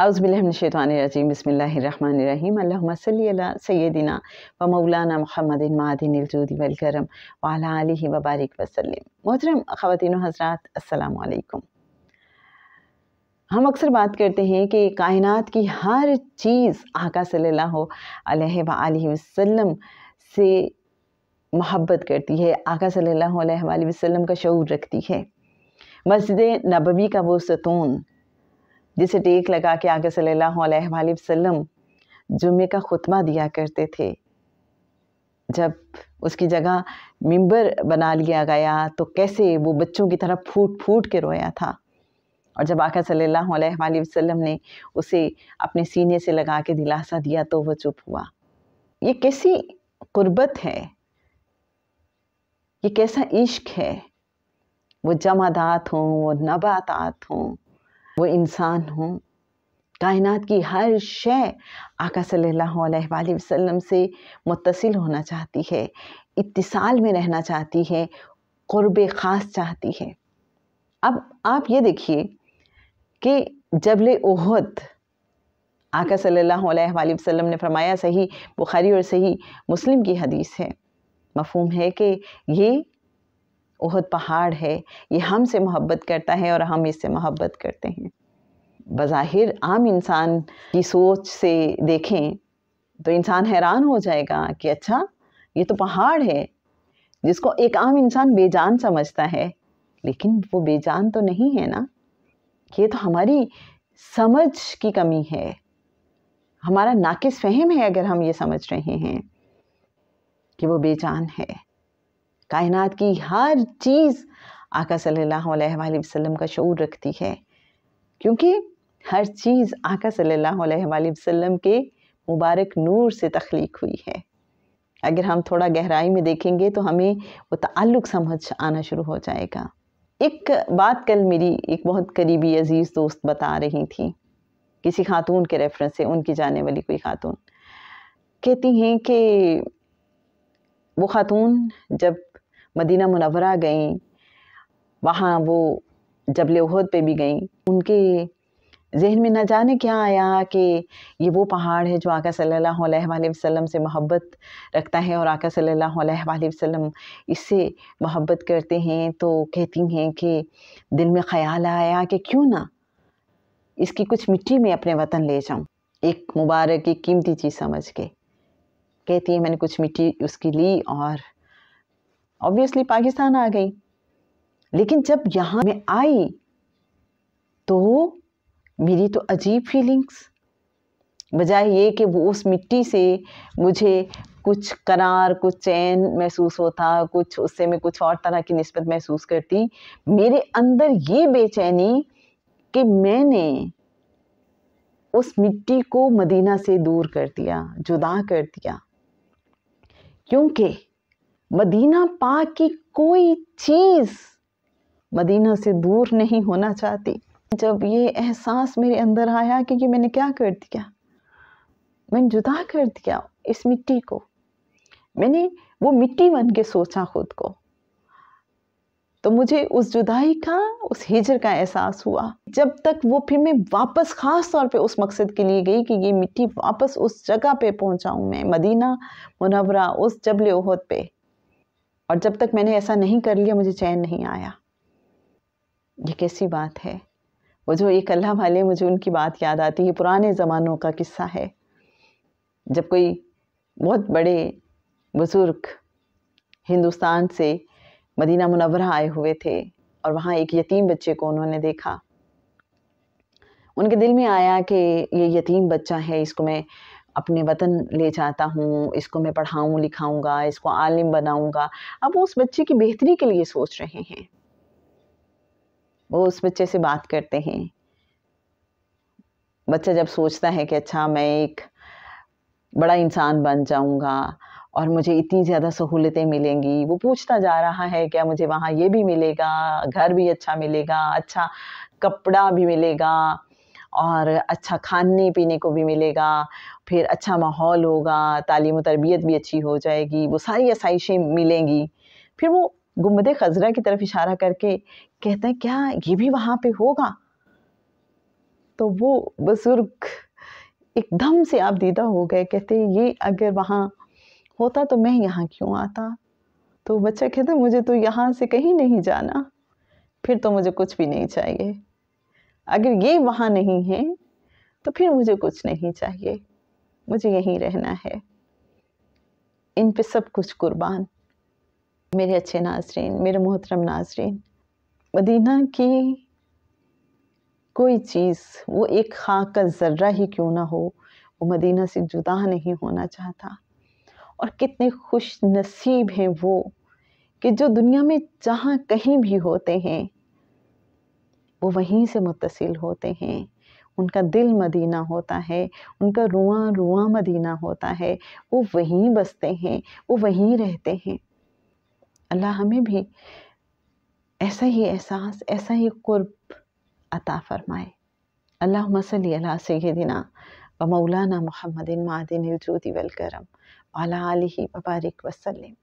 औज़ुबिल्लाहिमिनश्शैतानिर्रजीम बिस्मिल्लाहिर्रहमानिर्रहीम अल्लाहुम्मा सल्लि अला सय्यदिना व मौलाना मुहम्मदिन मादिनिल जूदि वल करम व अला आलिहि व बारिक वसल्लम। मोहतरम ख़वातीन व हज़रात, अस्सलामु अलैकुम। हम अक्सर बात करते हैं कि कायनात की हर चीज़ आका सल्लल्लाहु अलैहि व आलिहि वसल्लम से मोहब्बत करती है, आका सल्लल्लाहु अलैहि वसल्लम का शऊर रखती है। मस्जिद नबवी का वो सतून जिसे टेक लगा के आका सल्लल्लाहु अलैहि वसल्लम जुम्मे का खुतबा दिया करते थे, जब उसकी जगह मिंबर बना लिया गया तो कैसे वो बच्चों की तरह फूट फूट के रोया था। और जब आका सल्लल्लाहु अलैहि वसल्लम ने उसे अपने सीने से लगा के दिलासा दिया तो वो चुप हुआ। ये कैसी कुर्बत है, ये कैसा इश्क है। वो जमादात हों, वो नबातात हों, वो इंसान हों, कायनात की हर शय आका सल्लल्लाहु अलैहि वसल्लम से मुत्तसिल होना चाहती है, इत्तिसाल में रहना चाहती है, क़ुर्ब ख़ास चाहती है। अब आप ये देखिए कि जबल उहद आका सल्लल्लाहु अलैहि वसल्लम ने फरमाया, सही बुखारी और सही मुस्लिम की हदीस है, मफ़हूम है कि ये उहद पहाड़ है, ये हमसे मोहब्बत करता है और हम इससे मोहब्बत करते हैं। बज़ाहिर आम इंसान की सोच से देखें तो इंसान हैरान हो जाएगा कि अच्छा, ये तो पहाड़ है जिसको एक आम इंसान बेजान समझता है, लेकिन वो बेजान तो नहीं है ना। ये तो हमारी समझ की कमी है, हमारा नाकिस फ़हम है अगर हम ये समझ रहे हैं कि वो बेजान है। कायनात की हर चीज़ आका सल्लल्लाहु अलैहि वसल्लम का शऊर रखती है, क्योंकि हर चीज़ आका सल्लल्लाहु अलैहि वसल्लम के मुबारक नूर से तख्लीक हुई है। अगर हम थोड़ा गहराई में देखेंगे तो हमें वो ताल्लुक़ समझ आना शुरू हो जाएगा। एक बात कल मेरी एक बहुत करीबी अज़ीज़ दोस्त बता रही थी, किसी खातून के रेफरेंस से, उनकी जाने वाली कोई खातून कहती हैं कि वो खातून जब मदीना मुनव्वरा गईं, वहाँ वो जबल उहद पे भी गईं, उनके ज़हन में न जाने क्या आया कि ये वो पहाड़ है जो आका सल्लल्लाहु अलैहि वसल्लम से मोहब्बत रखता है और आका सल्लल्लाहु अलैहि वसल्लम इससे मोहब्बत करते हैं। तो कहती हैं कि दिल में ख़याल आया कि क्यों ना इसकी कुछ मिट्टी में अपने वतन ले जाऊं, एक मुबारक एक कीमती चीज़ समझ के। कहती है मैंने कुछ मिट्टी उसकी ली और ऑब्वियसली पाकिस्तान आ गई। लेकिन जब यहाँ मैं आई तो मेरी तो अजीब फीलिंग्स, बजाय ये कि वो उस मिट्टी से मुझे कुछ करार, कुछ चैन महसूस होता, कुछ उससे मैं कुछ और तरह की निस्बत महसूस करती, मेरे अंदर ये बेचैनी कि मैंने उस मिट्टी को मदीना से दूर कर दिया, जुदा कर दिया। क्योंकि मदीना पाक की कोई चीज़ मदीना से दूर नहीं होना चाहती। जब ये एहसास मेरे अंदर आया कि ये मैंने क्या कर दिया, मैंने जुदा कर दिया इस मिट्टी को, मैंने वो मिट्टी बन के सोचा खुद को, तो मुझे उस जुदाई का, उस हिजर का एहसास हुआ। जब तक वो फिर मैं वापस ख़ास तौर पे उस मकसद के लिए गई कि ये मिट्टी वापस उस जगह पे पहुंचाऊं, मैं मदीना मुनव्वरा, उस जबल उहद पे, और जब तक मैंने ऐसा नहीं कर लिया मुझे चैन नहीं आया। ये कैसी बात है। वो जो एक अल्लाह वाले, मुझे उनकी बात याद आती है, पुराने ज़मानों का किस्सा है। जब कोई बहुत बड़े बुज़ुर्ग हिंदुस्तान से मदीना मुनव्वरा आए हुए थे और वहाँ एक यतीम बच्चे को उन्होंने देखा। उनके दिल में आया कि ये यतीम बच्चा है, इसको मैं अपने वतन ले जाता हूँ, इसको मैं पढ़ाऊँ लिखाऊँगा, इसको आलिम बनाऊँगा। अब वो उस बच्चे की बेहतरी के लिए सोच रहे हैं। वो उस बच्चे से बात करते हैं। बच्चा जब सोचता है कि अच्छा मैं एक बड़ा इंसान बन जाऊंगा और मुझे इतनी ज़्यादा सहूलतें मिलेंगी, वो पूछता जा रहा है क्या मुझे वहाँ ये भी मिलेगा, घर भी अच्छा मिलेगा, अच्छा कपड़ा भी मिलेगा और अच्छा खाने पीने को भी मिलेगा, फिर अच्छा माहौल होगा, तालीम और तरबियत भी अच्छी हो जाएगी, वो सारी आसाइशें मिलेंगी। फिर वो गुंबद खज़रा की तरफ इशारा करके कहते हैं क्या ये भी वहाँ पे होगा? تو وہ بزرگ ایک دم سے آپ دیدہ ہو گئے، کہتے یہ اگر وہاں ہوتا تو میں یہاں کیوں آتا؟ تو بچہ کہتا مجھے تو یہاں سے کہیں نہیں جانا، پھر تو مجھے کچھ بھی نہیں چاہیے، اگر یہ وہاں نہیں ہے تو پھر مجھے کچھ نہیں چاہیے، مجھے یہیں رہنا ہے۔ ان پہ سب کچھ قربان۔ میرے اچھے ناظرین، میرے محترم ناظرین، مدینہ کی کوئی چیز، وہ ایک خاک کا ذرہ ہی کیوں نہ ہو، وہ مدینہ سے جدا نہیں ہونا چاہتا۔ اور کتنے خوش نصیب ہیں وہ کہ جو دنیا میں جہاں کہیں بھی ہوتے ہیں وہ وہیں سے متصل ہوتے ہیں، ان کا دل مدینہ ہوتا ہے، ان کا رواں رواں مدینہ ہوتا ہے، وہ وہیں بستے ہیں، وہ وہیں رہتے ہیں۔ اللہ ہمیں بھی ایسا ہی احساس، ایسا ہی قرب عطا فرمائے۔ اللہم صلی علی سیدنا و مولانا محمد معدن الجود والکرم وعلی آلہ وبارک وسلم۔